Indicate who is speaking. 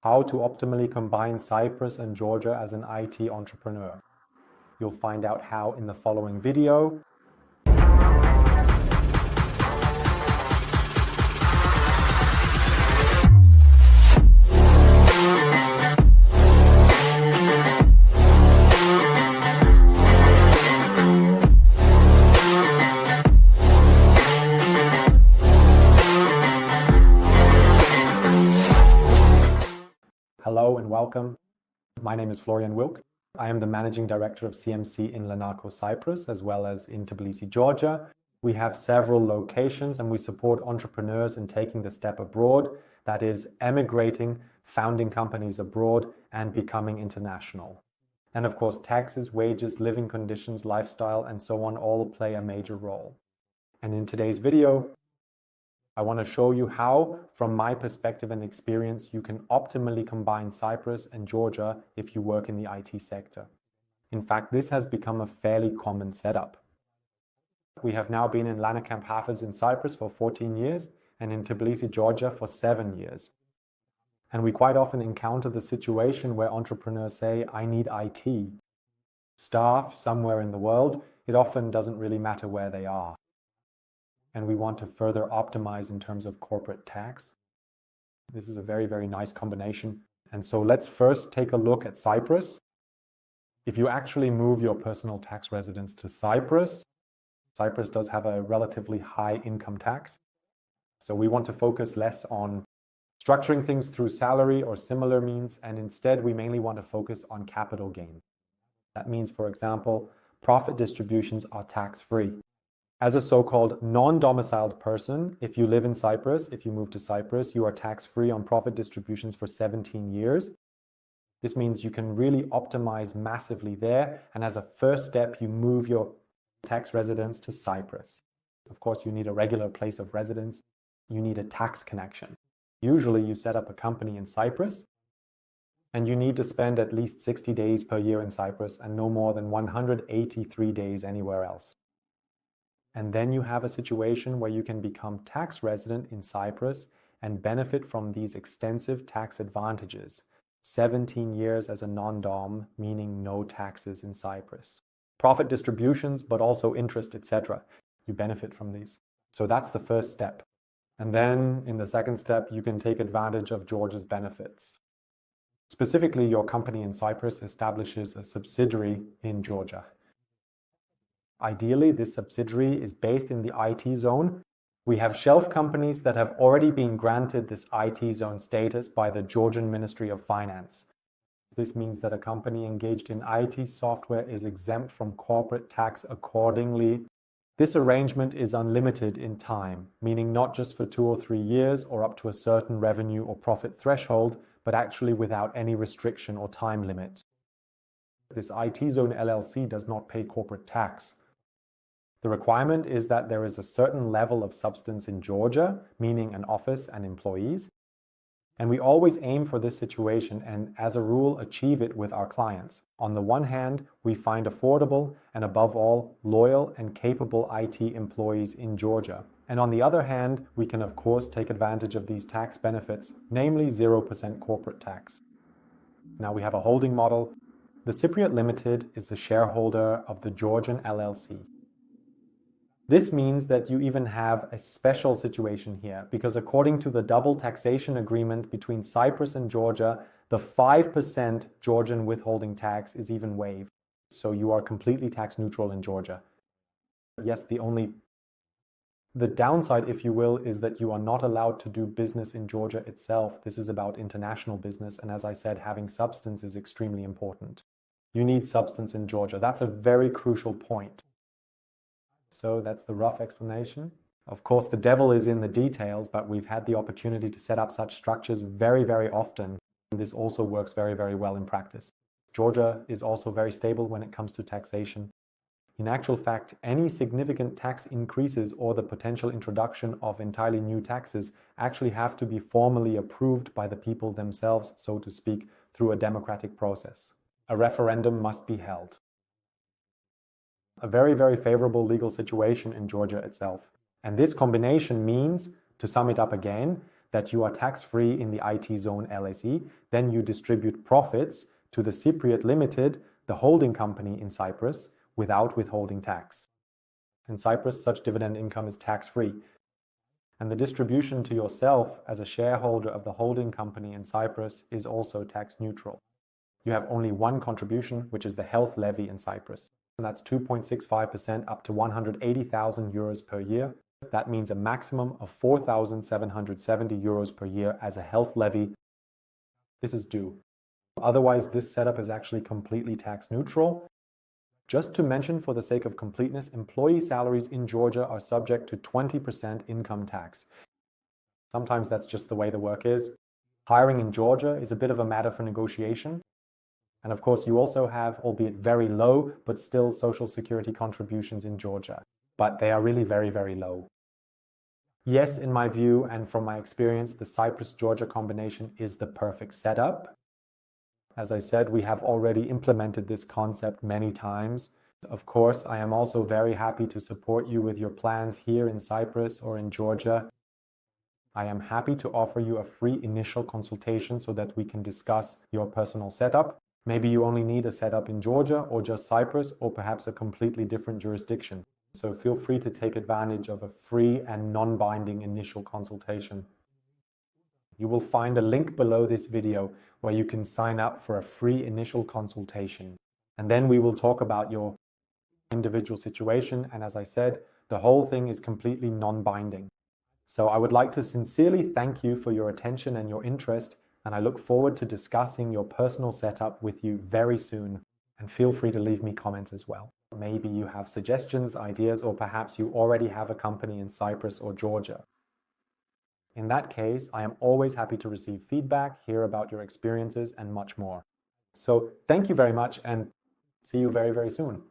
Speaker 1: How to optimally combine Cyprus and Georgia as an IT entrepreneur. You'll find out how in the following video. Hello and welcome. My name is Florian Wilk. I am the Managing Director of CMC in Larnaka, Cyprus, as well as in Tbilisi, Georgia. We have several locations and we support entrepreneurs in taking the step abroad, that is, emigrating, founding companies abroad, and becoming international. And of course, taxes, wages, living conditions, lifestyle, and so on all play a major role. And in today's video, I want to show you how, from my perspective and experience, you can optimally combine Cyprus and Georgia if you work in the IT sector. In fact, this has become a fairly common setup. We have now been in Larnaka Hafiz in Cyprus for 14 years and in Tbilisi, Georgia for 7 years. And we quite often encounter the situation where entrepreneurs say, I need IT staff somewhere in the world. It often doesn't really matter where they are. And we want to further optimize in terms of corporate tax. This is a very, very nice combination. And so let's first take a look at Cyprus. If you actually move your personal tax residence to Cyprus, Cyprus does have a relatively high income tax. So we want to focus less on structuring things through salary or similar means, and instead we mainly want to focus on capital gain. That means, for example, profit distributions are tax-free. As a so-called non-domiciled person, if you live in Cyprus, if you move to Cyprus, you are tax-free on profit distributions for 17 years. This means you can really optimize massively there. And as a first step, you move your tax residence to Cyprus. Of course, you need a regular place of residence. You need a tax connection. Usually you set up a company in Cyprus and you need to spend at least 60 days per year in Cyprus and no more than 183 days anywhere else. And then you have a situation where you can become tax resident in Cyprus and benefit from these extensive tax advantages. 17 years as a non-dom, meaning no taxes in Cyprus. Profit distributions, but also interest, etc. You benefit from these. So that's the first step. And then in the second step, you can take advantage of Georgia's benefits. Specifically, your company in Cyprus establishes a subsidiary in Georgia. Ideally, this subsidiary is based in the IT zone. We have shelf companies that have already been granted this IT zone status by the Georgian Ministry of Finance. This means that a company engaged in IT software is exempt from corporate tax accordingly. This arrangement is unlimited in time, meaning not just for 2 or 3 years or up to a certain revenue or profit threshold, but actually without any restriction or time limit. This IT zone LLC does not pay corporate tax. The requirement is that there is a certain level of substance in Georgia, meaning an office and employees. And we always aim for this situation and, as a rule, achieve it with our clients. On the one hand, we find affordable and, above all, loyal and capable IT employees in Georgia. And on the other hand, we can, of course, take advantage of these tax benefits, namely 0% corporate tax. Now we have a holding model. The Cypriot Limited is the shareholder of the Georgian LLC. This means that you even have a special situation here, because according to the double taxation agreement between Cyprus and Georgia, the 5% Georgian withholding tax is even waived. So you are completely tax neutral in Georgia. Yes, the downside, if you will, is that you are not allowed to do business in Georgia itself. This is about international business. And as I said, having substance is extremely important. You need substance in Georgia. That's a very crucial point. So that's the rough explanation. Of course, the devil is in the details, but we've had the opportunity to set up such structures very, very often. And this also works very, very well in practice. Georgia is also very stable when it comes to taxation. In actual fact, any significant tax increases or the potential introduction of entirely new taxes actually have to be formally approved by the people themselves, so to speak, through a democratic process. A referendum must be held. A very, very favorable legal situation in Georgia itself. And this combination means, to sum it up again, that you are tax-free in the IT zone LSE, then you distribute profits to the Cypriot Limited, the holding company in Cyprus, without withholding tax. In Cyprus, such dividend income is tax-free. And the distribution to yourself as a shareholder of the holding company in Cyprus is also tax neutral. You have only one contribution, which is the health levy in Cyprus. And that's 2.65% up to 180,000 euros per year. That means a maximum of 4,770 euros per year as a health levy. This is due. Otherwise, this setup is actually completely tax neutral. Just to mention, for the sake of completeness, employee salaries in Georgia are subject to 20% income tax. Sometimes that's just the way the work is. Hiring in Georgia is a bit of a matter for negotiation. And of course, you also have, albeit very low, but still social security contributions in Georgia. But they are really very, very low. Yes, in my view and from my experience, the Cyprus-Georgia combination is the perfect setup. As I said, we have already implemented this concept many times. Of course, I am also very happy to support you with your plans here in Cyprus or in Georgia. I am happy to offer you a free initial consultation so that we can discuss your personal setup. Maybe you only need a setup in Georgia or just Cyprus, or perhaps a completely different jurisdiction. So feel free to take advantage of a free and non-binding initial consultation. You will find a link below this video where you can sign up for a free initial consultation. And then we will talk about your individual situation. And as I said, the whole thing is completely non-binding. So I would like to sincerely thank you for your attention and your interest. And I look forward to discussing your personal setup with you very soon. And feel free to leave me comments as well. Maybe you have suggestions, ideas, or perhaps you already have a company in Cyprus or Georgia. In that case, I am always happy to receive feedback, hear about your experiences, and much more. So thank you very much and see you very, very soon.